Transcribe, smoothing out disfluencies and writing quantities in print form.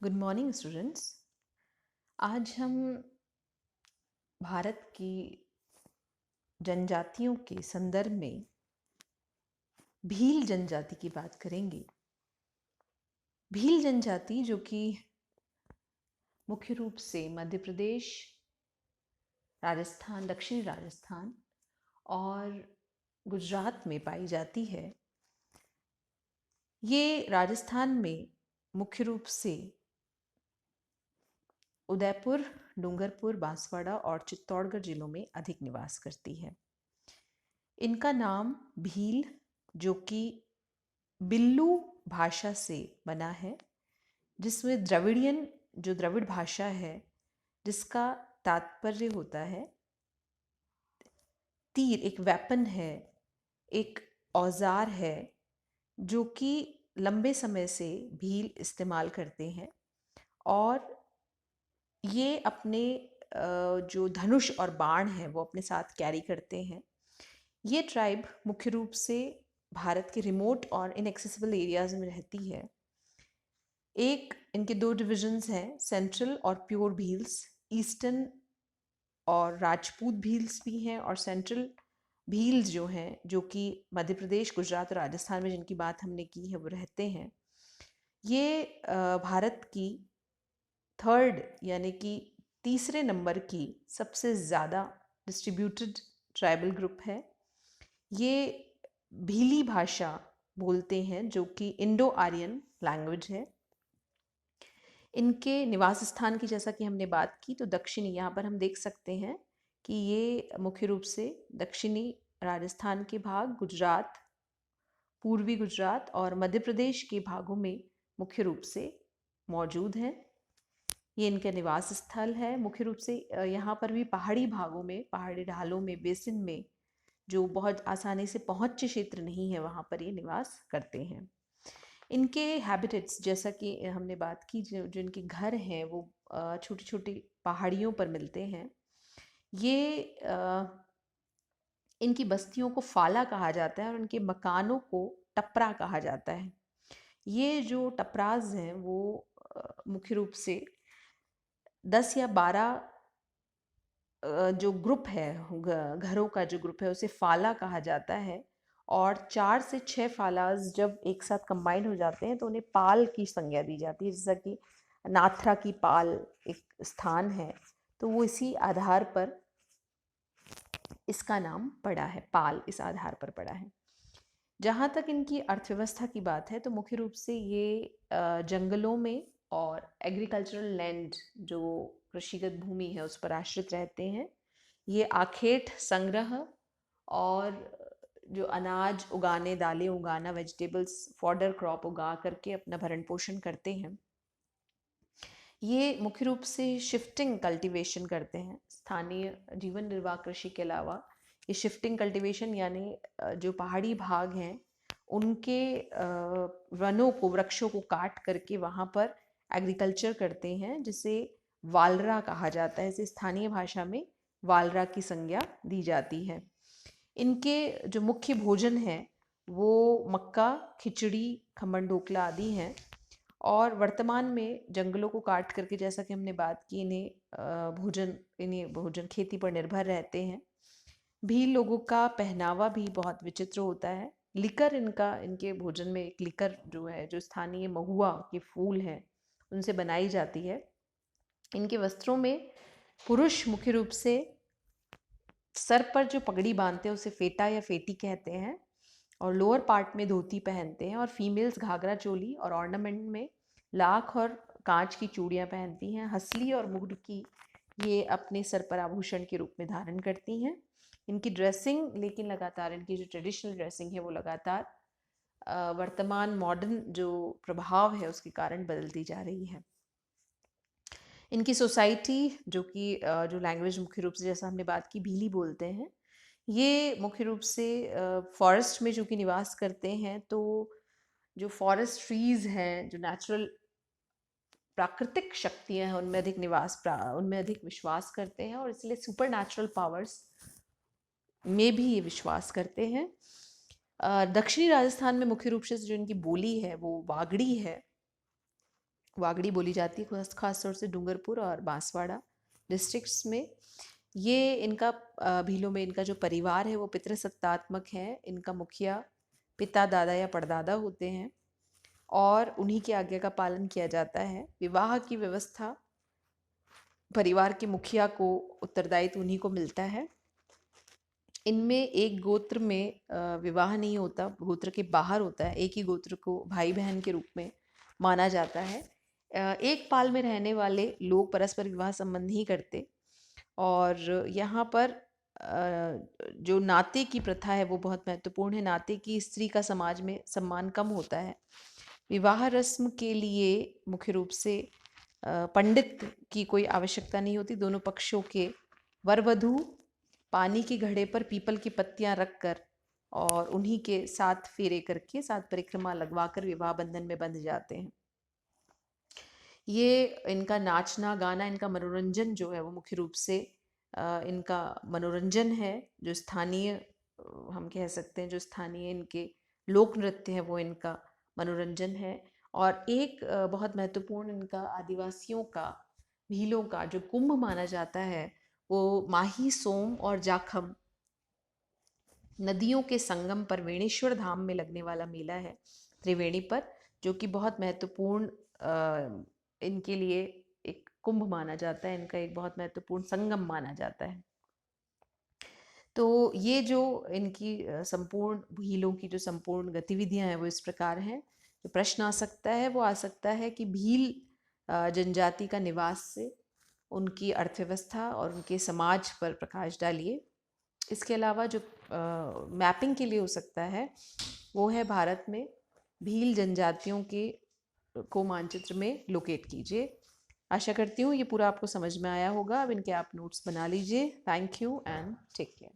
Good morning students. आज हम भारत की जनजातियों के संदर्भ में भील जनजाति की बात करेंगे। भील जनजाति जो कि मुख्य रूप से मध्य प्रदेश, राजस्थान, दक्षिणी राजस्थान और गुजरात में पाई जाती है। ये राजस्थान में मुख्य रूप से उदयपुर, डूंगरपुर, बांसवाड़ा और चित्तौड़गढ़ जिलों में अधिक निवास करती है। इनका नाम भील, जो कि बिल्लू भाषा से बना है, जिसमें द्रविड़ भाषा है, जिसका तात्पर्य होता है तीर, एक वेपन है, एक औजार है जो कि लंबे समय से भील इस्तेमाल करते हैं। और ये अपने जो धनुष और बाण है वो अपने साथ कैरी करते हैं। ये ट्राइब मुख्य रूप से भारत के रिमोट और इनएक्सेसिबल एरियाज में रहती है। एक इनके दो डिविजन्स हैं, सेंट्रल और प्योर भील्स। ईस्टर्न और राजपूत भील्स भी हैं, और सेंट्रल भील्स जो हैं, जो कि मध्य प्रदेश, गुजरात और राजस्थान में जिनकी बात हमने की है, वो रहते हैं। ये भारत की थर्ड यानी कि तीसरे नंबर की सबसे ज़्यादा डिस्ट्रीब्यूटेड ट्राइबल ग्रुप है। ये भीली भाषा बोलते हैं, जो कि इंडो आर्यन लैंग्वेज है। इनके निवास स्थान की जैसा कि हमने बात की, तो दक्षिणी, यहाँ पर हम देख सकते हैं कि ये मुख्य रूप से दक्षिणी राजस्थान के भाग, गुजरात, पूर्वी गुजरात और मध्य प्रदेश के भागों में मुख्य रूप से मौजूद हैं। ये इनका निवास स्थल है। मुख्य रूप से यहाँ पर भी पहाड़ी भागों में, पहाड़ी ढालों में, बेसिन में, जो बहुत आसानी से पहुँच क्षेत्र नहीं है, वहाँ पर ये निवास करते हैं। इनके हैबिटेट्स, जैसा कि हमने बात की, जो इनके घर हैं वो छोटी छोटी पहाड़ियों पर मिलते हैं। ये इनकी बस्तियों को फाला कहा जाता है और इनके मकानों को टपरा कहा जाता है। ये जो टपराज हैं वो मुख्य रूप से 10 या 12 जो ग्रुप है, घरों का जो ग्रुप है, उसे फाला कहा जाता है। और 4 से 6 फालाज जब एक साथ कंबाइंड हो जाते हैं तो उन्हें पाल की संज्ञा दी जाती है। जैसा कि नाथरा की पाल एक स्थान है, तो वो इसी आधार पर इसका नाम पड़ा है, पाल इस आधार पर पड़ा है। जहाँ तक इनकी अर्थव्यवस्था की बात है, तो मुख्य रूप से ये जंगलों में और एग्रीकल्चरल लैंड, जो कृषिगत भूमि है, उस पर आश्रित रहते हैं। ये आखेट संग्रह और जो अनाज उगाने, दालें उगाना, वेजिटेबल्स, फॉडर क्रॉप उगा करके अपना भरण पोषण करते हैं। ये मुख्य रूप से शिफ्टिंग कल्टीवेशन करते हैं। स्थानीय जीवन निर्वाह कृषि के अलावा ये शिफ्टिंग कल्टीवेशन, यानी जो पहाड़ी भाग हैं उनके वनों को, वृक्षों को काट करके वहाँ पर एग्रीकल्चर करते हैं, जिसे वालरा कहा जाता है। इसे स्थानीय भाषा में वालरा की संज्ञा दी जाती है। इनके जो मुख्य भोजन है वो मक्का, खिचड़ी, खमन ढोकला आदि हैं। और वर्तमान में जंगलों को काट करके, जैसा कि हमने बात की, इन्हें भोजन खेती पर निर्भर रहते हैं। भील लोगों का पहनावा भी बहुत विचित्र होता है। लिकर, इनके भोजन में एक लिकर जो है, जो स्थानीय महुआ के फूल हैं, उनसे बनाई जाती है। इनके वस्त्रों में पुरुष मुख्य रूप से सर पर जो पगड़ी बांधते हैं उसे फेटा या फेटी कहते हैं, और लोअर पार्ट में धोती पहनते हैं। और फीमेल्स घाघरा चोली और ऑर्नामेंट में लाख और कांच की चूड़ियाँ पहनती हैं। हसली और मुर्की ये अपने सर पर आभूषण के रूप में धारण करती हैं। इनकी ड्रेसिंग, लेकिन लगातार इनकी जो ट्रेडिशनल ड्रेसिंग है वो लगातार वर्तमान मॉडर्न जो प्रभाव है उसके कारण बदलती जा रही है। इनकी सोसाइटी, जो कि जो लैंग्वेज मुख्य रूप से, जैसा हमने बात की, भीली बोलते हैं, ये मुख्य रूप से फॉरेस्ट में चूँकि निवास करते हैं, तो जो फॉरेस्ट ट्रीज़ हैं, जो नेचुरल प्राकृतिक शक्तियाँ हैं, उनमें अधिक विश्वास करते हैं, और इसलिए सुपर नेचुरल पावर्स में भी ये विश्वास करते हैं। दक्षिणी राजस्थान में मुख्य रूप से जो इनकी बोली है वो वागड़ी है, वागड़ी बोली जाती है, खास तौर से डूंगरपुर और बांसवाड़ा डिस्ट्रिक्ट्स में। ये इनका भीलों में इनका जो परिवार है वो पितृसत्तात्मक है। इनका मुखिया पिता, दादा या परदादा होते हैं और उन्हीं की आज्ञा का पालन किया जाता है। विवाह की व्यवस्था परिवार के मुखिया को उत्तरदायित्व उन्हीं को मिलता है। इनमें एक गोत्र में विवाह नहीं होता, गोत्र के बाहर होता है। एक ही गोत्र को भाई बहन के रूप में माना जाता है। एक पाल में रहने वाले लोग परस्पर विवाह संबंध नहीं करते और यहाँ पर जो नाते की प्रथा है वो बहुत महत्वपूर्ण है। नाते की स्त्री का समाज में सम्मान कम होता है। विवाह रस्म के लिए मुख्य रूप से पंडित की कोई आवश्यकता नहीं होती। दोनों पक्षों के वर वधू पानी के घड़े पर पीपल की पत्तियां रखकर और उन्हीं के 7 फेरे करके 7 परिक्रमा लगवाकर विवाह बंधन में बंध जाते हैं। ये इनका नाचना गाना, इनका मनोरंजन जो है वो मुख्य रूप से इनका मनोरंजन है। जो स्थानीय हम कह सकते हैं, जो स्थानीय इनके लोक नृत्य है वो इनका मनोरंजन है। और एक बहुत महत्वपूर्ण इनका आदिवासियों का, भीलों का जो कुंभ माना जाता है वो माही, सोम और जाखम नदियों के संगम पर वेणेश्वर धाम में लगने वाला मेला है, त्रिवेणी पर, जो कि बहुत महत्वपूर्ण इनके लिए एक कुंभ माना जाता है। इनका एक बहुत महत्वपूर्ण संगम माना जाता है। तो ये जो इनकी संपूर्ण भीलों की जो संपूर्ण गतिविधियां हैं वो इस प्रकार हैं। जो प्रश्न आ सकता है वो आ सकता है कि भील जनजाति का निवास से उनकी अर्थव्यवस्था और उनके समाज पर प्रकाश डालिए। इसके अलावा जो मैपिंग के लिए हो सकता है वो है भारत में भील जनजातियों के को मानचित्र में लोकेट कीजिए। आशा करती हूँ ये पूरा आपको समझ में आया होगा। अब इनके आप नोट्स बना लीजिए। Thank you and take care.